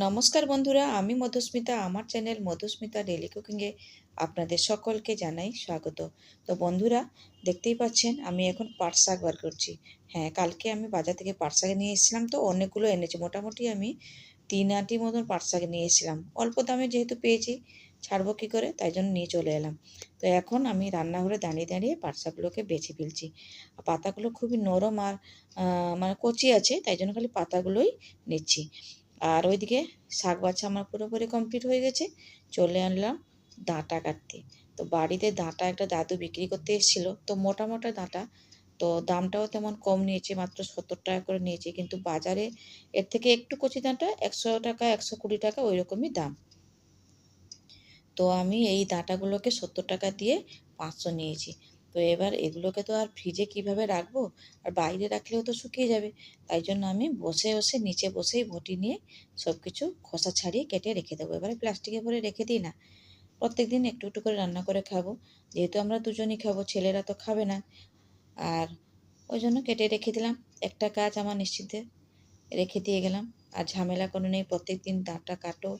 নমস্কার বন্ধুরা, আমি মধুস্মিতা। আমার চ্যানেল মধুস্মিতা ডেলি কুকিংয়ে আপনাদের সকলকে জানাই স্বাগত। তো বন্ধুরা, দেখতেই পাচ্ছেন আমি এখন পাট শাক বার করছি। হ্যাঁ, কালকে আমি বাজার থেকে পাট শাক নিয়ে এসেছিলাম, তো অনেকগুলো এনেছি। মোটামুটি আমি 3 আটি মতন পাট শাক নিয়ে এসেছিলাম। অল্প দামে যেহেতু পেয়েছি, ছাড়বো কী করে, তাই জন্য নিয়ে চলে এলাম। তো এখন আমি রান্নাঘরে দাঁড়িয়ে দাঁড়িয়ে পাট শাকগুলোকে বেছে ফেলছি। পাতাগুলো খুবই নরম আর মানে কচি আছে, তাই জন্য খালি পাতাগুলোই নিচ্ছি। আর ওইদিকে শাক বাছা আমার পুরোপুরি কমপ্লিট হয়ে গেছে। চলে আনলাম ডাঁটা কাটতে। তো বাড়িতে ডাঁটা একটা দাদু বিক্রি করতে এসেছিলো, তো মোটা মোটা ডাঁটা। তো দামটাও তেমন কম নিয়েছে, মাত্র 70 টাকা করে নিয়েছে, কিন্তু বাজারে এর থেকে একটু কচি ডাঁটা 100 টাকা 120 টাকা ওই রকমই দাম। তো আমি এই ডাঁটাগুলোকে 70 টাকা দিয়ে 500 নিয়েছি। তো এবার এগুলোকে তো আর ফ্রিজে কিভাবে রাখবো, আর বাইরে রাখলেও তো শুকিয়ে যাবে। তাই জন্য আমি বসে বসে নিচে বসেই বটি নিয়ে সব কিছু খোসা ছাড়িয়ে কেটে রেখে দেবো। এবারে প্লাস্টিকে ভরে রেখে দিই না, প্রত্যেক দিন একটু একটু করে রান্না করে খাবো। যেহেতু আমরা দুজনই খাবো, ছেলেরা তো খাবে না। আর ওই জন্য কেটে রেখে দিলাম। একটা কাজ আমার নিশ্চিন্তে রেখে দিয়ে গেলাম। আর ঝামেলা কোনো নেই, প্রত্যেক দিন ডাঁটা কাটো,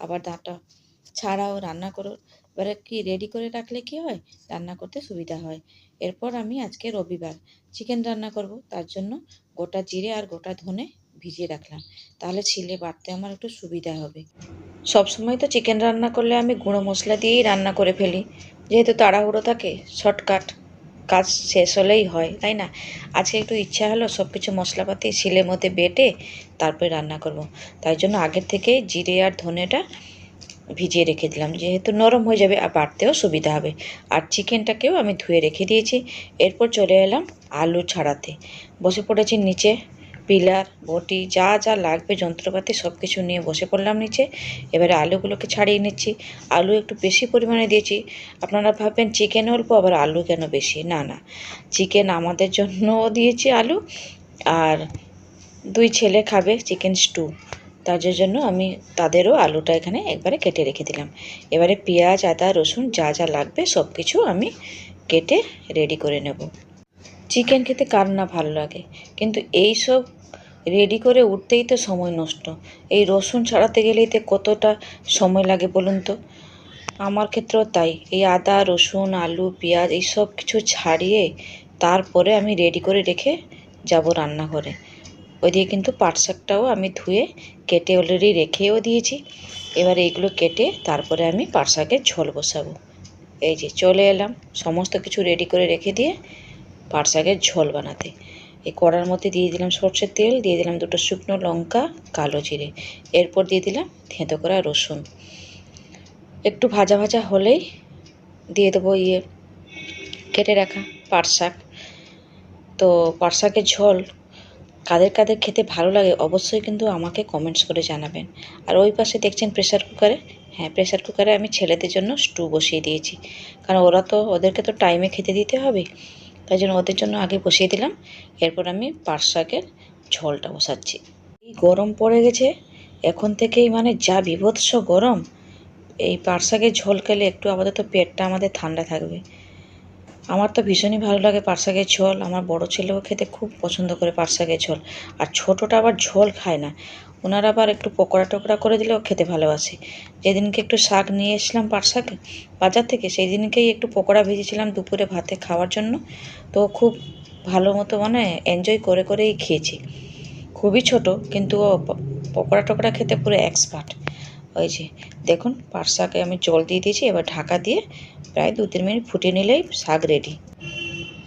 আবার ডাঁটা ছাড়াও, রান্না করো। এবারে কি রেডি করে রাখলে কি হয়, রান্না করতে সুবিধা হয়। এরপর আমি আজকে রবিবার চিকেন রান্না করব, তার জন্য গোটা জিরে আর গোটা ধনে ভিজিয়ে রাখলাম, তাহলে ছিলে বাটতে আমার একটু সুবিধা হবে। সবসময় তো চিকেন রান্না করলে আমি গুঁড়ো মশলা দিয়েই রান্না করে ফেলি, যেহেতু তাড়াহুড়ো থাকে, শর্টকাট কাজ শেষ হলেই হয়, তাই না? আজকে একটু ইচ্ছা হলো সব কিছু মশলাপাতি শিলের মধ্যে বেটে তারপরে রান্না করব। তাই জন্য আগের থেকে জিরে আর ধনেটা ভিজিয়ে রেখে দিলাম, যেহেতু নরম হয়ে যাবে আর বাটতেও সুবিধা হবে। আর চিকেনটাকেও আমি ধুয়ে রেখে দিয়েছি। এরপর চলে এলাম আলু ছাড়াতে। বসে পড়েছি নিচে, পিলার বটি যা যা লাগবে যন্ত্রপাতি সব কিছু নিয়ে বসে পড়লাম নিচে। এবারে আলুগুলোকে ছাড়িয়ে নিচ্ছি। আলু একটু বেশি পরিমাণে দিয়েছি। আপনারা ভাববেন চিকেন অল্প আবার আলু কেন বেশি, না না, চিকেন আমাদের জন্যও দিয়েছি আলু, আর 2 ছেলে খাবে চিকেন স্টু, তার জন্য আমি তাদেরও আলুটা এখানে একবারে কেটে রেখে দিলাম। এবারে পেঁয়াজ আদা রসুন যা যা লাগবে সব কিছু আমি কেটে রেডি করে নেব। চিকেন খেতে কার না ভালো লাগে, কিন্তু এই সব রেডি করে উঠতেই তো সময় নষ্ট। এই রসুন ছাড়াতে গেলেই তো কতটা সময় লাগে বলুন তো। আমার ক্ষেত্রেও তাই। এই আদা রসুন আলু পেঁয়াজ এই সব কিছু ছাড়িয়ে তারপরে আমি রেডি করে রেখে যাব রান্নাঘরে। ওইদিকে কিন্তু পাট শাকটাও আমি ধুয়ে কেটে অলরেডি রেখেও দিয়েছি। এবার এইগুলো কেটে তারপরে আমি পাট শাকের ঝোল বসাবো। এই যে চলে এলাম সমস্ত কিছু রেডি করে রেখে দিয়ে পাট শাকের ঝোল বানাতে। এই কড়ার মধ্যে দিয়ে দিলাম সর্ষের তেল, দিয়ে দিলাম 2টো শুকনো লঙ্কা, কালো জিরে, এরপর দিয়ে দিলাম থেঁতো করা রসুন। একটু ভাজা ভাজা হলেই দিয়ে দেবো কেটে রাখা পাট শাক। তো পাট শাকের ঝোল কাদের কাদের খেতে ভালো লাগে অবশ্যই কিন্তু আমাকে কমেন্টস করে জানাবেন। আর ওই পাশে দেখছেন প্রেসার কুকারে, হ্যাঁ প্রেসার কুকারে আমি ছেলেদের জন্য স্টু বসিয়ে দিয়েছি, কারণ ওদেরকে তো টাইমে খেতে দিতে হবে, তাই জন্য ওদের জন্য আগে বসিয়ে দিলাম। এরপর আমি পাট শাকের ঝোলটা বসাচ্ছি। এই গরম পড়ে গেছে, এখন থেকেই মানে যা বীভৎস গরম। এই পাট শাকের ঝোল খেলে একটু আপাতত পেটটা আমাদের ঠান্ডা থাকবে। আমার তো ভীষণই ভালো লাগে পাট শাকের ঝোল। আমার বড় ছেলেও খেতে খুব পছন্দ করে পাট শাকের ঝোল। আর ছোটোটা আবার ঝোল খায় না, ওনারা আবার একটু পকোড়া টকোড়া করে দিলেও খেতে ভালোবাসে। যেদিনকে একটু শাক নিয়ে এসলাম পাট শাক বাজার থেকে, সেই দিনকেই একটু পকোড়া ভেজেছিলাম দুপুরে ভাতে খাওয়ার জন্য। তো খুব ভালো মতো মানে এনজয় করে করেই খেয়েছি। খুবই ছোট, কিন্তু ও পকোড়া টকোড়া খেতে পুরো এক্সপার্ট। ওই যে দেখুন পাট শাকে আমি জল দিয়ে দিয়েছি, এবার ঢাকা দিয়ে প্রায় 2-3 মিনিট ফুটিয়ে নিলেই শাক রেডি।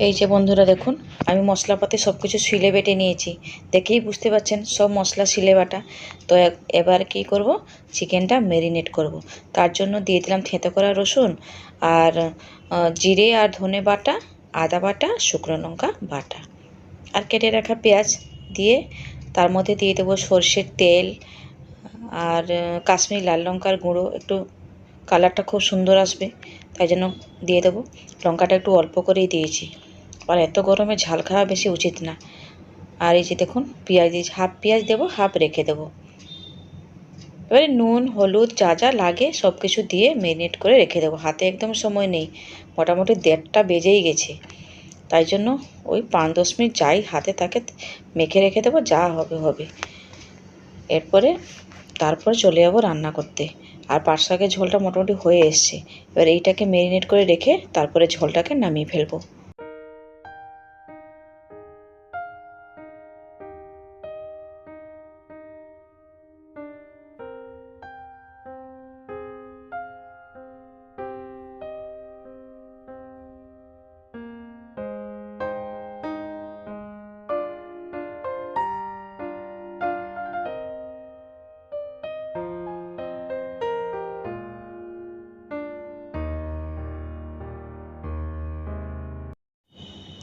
এই যে বন্ধুরা দেখুন, আমি মশলাপাতি সব কিছু শিলে বেটে নিয়েছি, দেখেই বুঝতে পারছেন সব মশলা শিলে বাটা। তো এবার কি করব, চিকেনটা ম্যারিনেট করব। তার জন্য দিয়ে দিলাম থেঁতো করা রসুন আর জিরে আর ধনে বাটা, আদা বাটা, শুকনো লঙ্কা বাটা, আর কেটে রাখা পেঁয়াজ দিয়ে তার মধ্যে দিয়ে দেবো সর্ষের তেল আর কাশ্মীরি লাল লঙ্কার গুঁড়ো, একটু কালারটা খুব সুন্দর আসবে তাই জন্য দিয়ে দেবো। লঙ্কাটা একটু অল্প করেই দিয়েছি, আর এত গরমে ঝাল খাওয়া বেশি উচিত না। আর এই যে দেখুন পেঁয়াজ দিয়েছি, হাফ পেঁয়াজ দেবো, হাফ রেখে দেবো। এবারে নুন হলুদ যা যা লাগে সব কিছু দিয়ে ম্যারিনেট করে রেখে দেবো। হাতে একদম সময় নেই, মোটামুটি 1:30টা বেজেই গেছে, তাই জন্য ওই 5-10 মিনিট যাই হাতে থাকে মেখে রেখে দেবো, যা হবে হবে। এরপরে তারপর চলে যাবো রান্না করতে। আর পাট শাকের ঝোলটা মোটামুটি হয়ে এসছে। এবার এইটাকে ম্যারিনেট করে রেখে তারপরে ঝোলটাকে নামিয়ে ফেলবো।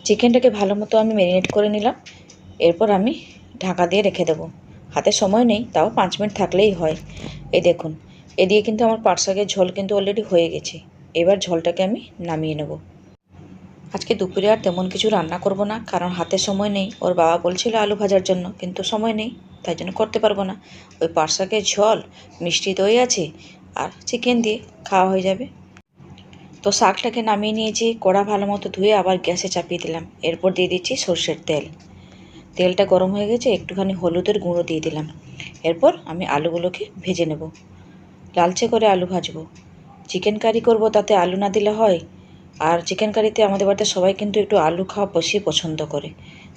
চিকেনটাকে ভালো মতো আমি ম্যারিনেট করে নিলাম। এরপর আমি ঢাকা দিয়ে রেখে দেবো। হাতে সময় নেই, তাও 5 মিনিট থাকলেই হয়। এই দেখুন, এদিকে কিন্তু আমার পাট শাকের ঝোল কিন্তু অলরেডি হয়ে গেছে। এবার ঝোলটাকে আমি নামিয়ে নেব। আজকে দুপুরে আর তেমন কিছু রান্না করব না, কারণ হাতে সময় নেই। ওর বাবা বলছিল আলু ভাজার জন্য, কিন্তু সময় নেই, তাই জন্য করতে পারবো না। ওই পাট শাকের ঝোল, মিষ্টি দই আছে আর চিকেন দিয়ে খাওয়া হয়ে যাবে। তো শাকটাকে নামিয়ে নিয়েছি, কড়া ভালো মতো ধুয়ে আবার গ্যাসে চাপিয়ে দিলাম। এরপর দিয়ে দিচ্ছি সর্ষের তেল। তেলটা গরম হয়ে গেছে, একটুখানি হলুদের গুঁড়ো দিয়ে দিলাম। এরপর আমি আলুগুলোকে ভেজে নেব, লালচে করে আলু ভাজবো। চিকেন কারি করব, তাতে আলু না দিলে হয়? আর চিকেন কারিতে আমাদের বাড়িতে সবাই কিন্তু একটু আলু খাওয়া বেশি পছন্দ করে,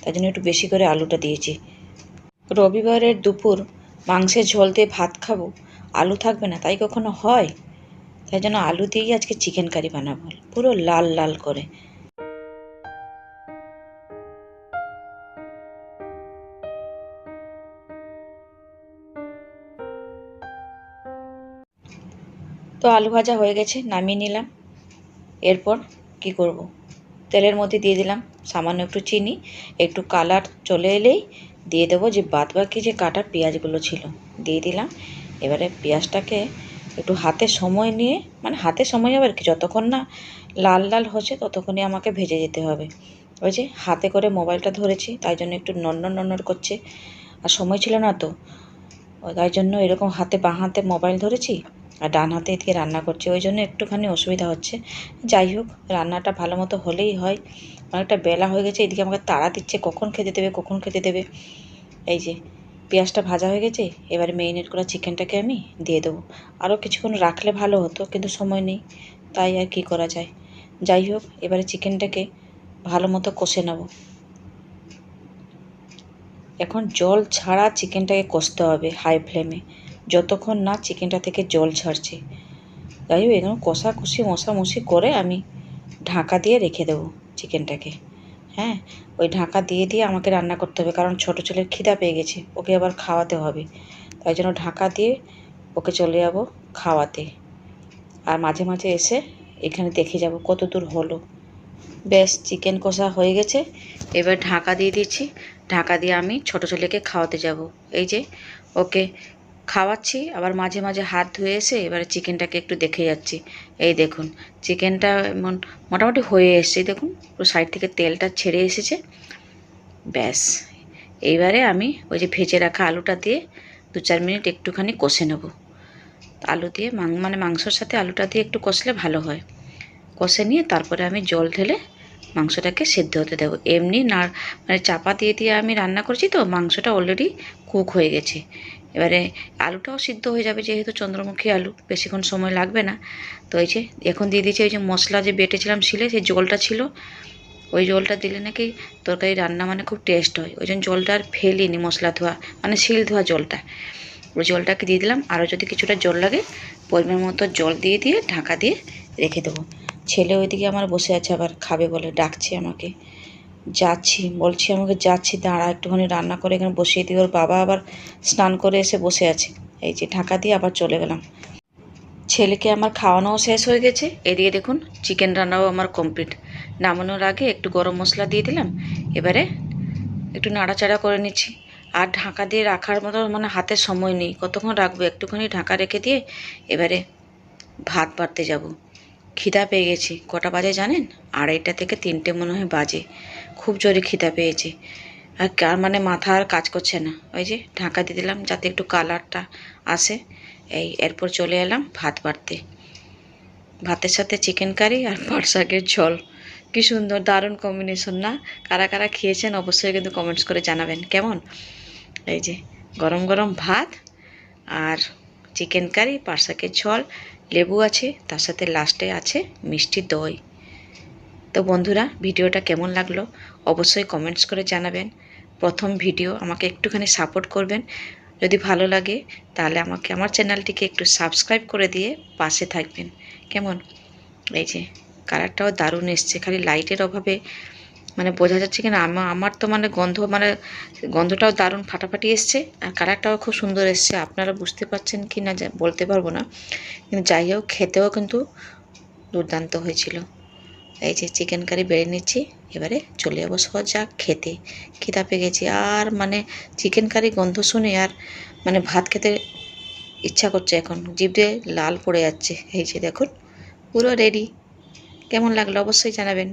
তাই জন্য একটু বেশি করে আলুটা দিয়েছি। রবিবারের দুপুর মাংসের ঝোল দিয়ে ভাত খাবো, আলু থাকবে না তাই কখনো হয়? তাই জন্য আলু দিয়েই আজকে চিকেন কারি বানাবো, পুরো লাল লাল করে। তো আলু ভাজা হয়ে গেছে, নামিয়ে নিলাম। এরপর কি করব, তেলের মধ্যে দিয়ে দিলাম সামান্য একটু চিনি। একটু কালার চলে এলেই দিয়ে দেবো যে বাদবাকি যে কাটা পেঁয়াজগুলো ছিল, দিয়ে দিলাম। এবারে পেঁয়াজটাকে একটু হাতে সময় নিয়ে, মানে হাতে সময় আবার কি, যতক্ষণ না লাল লাল হচ্ছে ততক্ষণই আমাকে ভেজে যেতে হবে। ওই যে হাতে করে মোবাইলটা ধরেছি, তাই জন্য একটু নড়নড় নড়নড় করছে। আর সময় ছিল না তো, তাই জন্য এরকম বাঁ হাতে মোবাইল ধরেছি আর ডান হাতে এদিকে রান্না করছি, ওই জন্য একটুখানি অসুবিধা হচ্ছে। যাই হোক, রান্নাটা ভালো মতো হলেই হয়। অনেকটা বেলা হয়ে গেছে, এদিকে আমাকে তাড়া দিচ্ছে কখন খেতে দেবে কখন খেতে দেবে। এই যে পেঁয়াজটা ভাজা হয়ে গেছে, এবারে ম্যারিনেট করা চিকেনটাকে আমি দিয়ে দেবো। আরও কিছুক্ষণ রাখলে ভালো হতো, কিন্তু সময় নেই, তাই আর কি করা যায়। যাই হোক, এবারে চিকেনটাকে ভালো মতো কষে নেব। এখন জল ছাড়া চিকেনটাকে কষতে হবে হাই ফ্লেমে, যতক্ষণ না চিকেনটা থেকে জল ছাড়ছে। যাই হোক, এখানে কষাকষি মশামশি করে আমি ঢাকা দিয়ে রেখে দেবো চিকেনটাকে। হ্যাঁ, ওই ঢাকা দিয়ে দিয়ে আমাকে রান্না করতে হবে, কারণ ছোটো ছেলের খিদা পেয়ে গেছে, ওকে আবার খাওয়াতে হবে। তাই জন্য ঢাকা দিয়ে ওকে চলে যাব খাওয়াতে। আর মাঝে মাঝে এসে এখানে দেখে যাব কত দূর হলো। ব্যাস, চিকেন কষা হয়ে গেছে। এবার ঢাকা দিয়ে দিচ্ছি। ঢাকা দিয়ে আমি ছোটো ছেলেকে খাওয়াতে যাব। এই যে ওকে খাওয়াচ্ছি, আবার মাঝে মাঝে হাত ধুয়ে এসে এবারে চিকেনটাকে একটু দেখে যাচ্ছি। এই দেখুন, চিকেনটা মোটামুটি হয়ে এসছে, দেখুন পুরো সাইড থেকে তেলটা ছেড়ে এসেছে। ব্যাস, এইবারে আমি ওই যে ভেজে রাখা আলুটা দিয়ে 2-4 মিনিট একটুখানি কষে নেব। আলু দিয়ে মাংসর সাথে আলুটা দিয়ে একটু কষলে ভালো হয়। কষে নিয়ে তারপরে আমি জল ঢেলে মাংসটাকে সেদ্ধ হতে দেবো। এমনি না, মানে চাপা দিয়ে দিয়ে আমি রান্না করছি, তো মাংসটা অলরেডি কুক হয়ে গেছে। এবারে আলুটাও সিদ্ধ হয়ে যাবে, যেহেতু চন্দ্রমুখী আলু, বেশিক্ষণ সময় লাগবে না। তো এই যে এখন দিয়ে দিয়েছি ওই যে মশলা যে বেটেছিলাম শিলে, সেই জলটা ছিল, ওই জলটা দিলে নাকি তরকারি রান্না মানে খুব টেস্ট হয়। ওই জন্য জলটা আর ফেলিনি, মশলা ধোয়া মানে শিল ধোয়া জলটা, ওই জলটাকে দিয়ে দিলাম। আরও যদি কিছুটা জল লাগে পরিমাণ মতো জল দিয়ে দিয়ে ঢাকা দিয়ে রেখে দেবো। ছেলে ওইদিকে আমার বসে আছে, আবার খাবে বলে ডাকছে আমাকে। যাচ্ছি, বলছি আমাকে যাচ্ছি, দাঁড়া একটুখানি রান্না করে এখানে বসিয়ে দিই। ওর বাবা আবার স্নান করে এসে বসে আছে। এই যে ঢাকা দিয়ে আবার চলে গেলাম। ছেলেকে আমার খাওয়ানোও শেষ হয়ে গেছে। এদিকে দেখুন চিকেন রান্নাও আমার কমপ্লিট। নামানোর আগে একটু গরম মশলা দিয়ে দিলাম। এবারে একটু নাড়াচাড়া করে নিচ্ছি। আর ঢাকা দিয়ে রাখার মতো মানে হাতে সময় নেই, কতক্ষণ রাখবো, একটুখানি ঢাকা রেখে দিয়ে এবারে ভাত বাড়তে যাব। খিদা পেয়ে গেছি, কটা বাজে জানেন? 2:30 থেকে 3টে মনে হয় বাজে। খুব জোরে খিদা পেয়েছে, আর মানে মাথা আর কাজ করছে না। ওই যে ঢাকা দিয়ে দিলাম যাতে একটু কালারটা আসে। এরপর চলে এলাম ভাত বাড়তে। ভাতের সাথে চিকেন কারি আর পাট শাকের ঝোল, কি সুন্দর, দারুণ কম্বিনেশন না? কারা কারা খেয়েছেন অবশ্যই কিন্তু কমেন্টস করে জানাবেন কেমন। এই যে গরম গরম ভাত আর চিকেন কারি, পাট শাকের ঝোল, লেবু আছে, তার সাথে লাস্টে আছে মিষ্টি দই। তো বন্ধুরা, ভিডিওটা কেমন লাগলো অবশ্যই কমেন্টস করে জানাবেন। প্রথম ভিডিও, আমাকে একটুখানি সাপোর্ট করবেন। যদি ভালো লাগে তাহলে আমাকে আমার চ্যানেলটিকে একটু সাবস্ক্রাইব করে দিয়ে পাশে থাকবেন। কেমন? এই যে কালারটাও দারুণ এসছে, খালি লাইটের অভাবে মানে বোঝা যাচ্ছে কিনা। আমার তো মানে গন্ধটাও দারুণ ফাটাফাটি এসছে, আর কালারটাও খুব সুন্দর এসছে। আপনারা বুঝতে পারছেন কি না বলতে পারবো না, কিন্তু যাই হোক খেতেও কিন্তু দুর্দান্ত হয়েছিল। এই যে চিকেন কারি বেড়ে নিচ্ছি, এবারে চলে যাবো সোজা খেতে। খিদা পেয়ে গেছি, আর মানে চিকেন কারি গন্ধ শুনে আর মানে ভাত খেতে ইচ্ছা করছে, এখন জিভ দিয়ে লাল পড়ে যাচ্ছে। এই যে দেখুন পুরো রেডি। কেমন লাগলো অবশ্যই জানাবেন।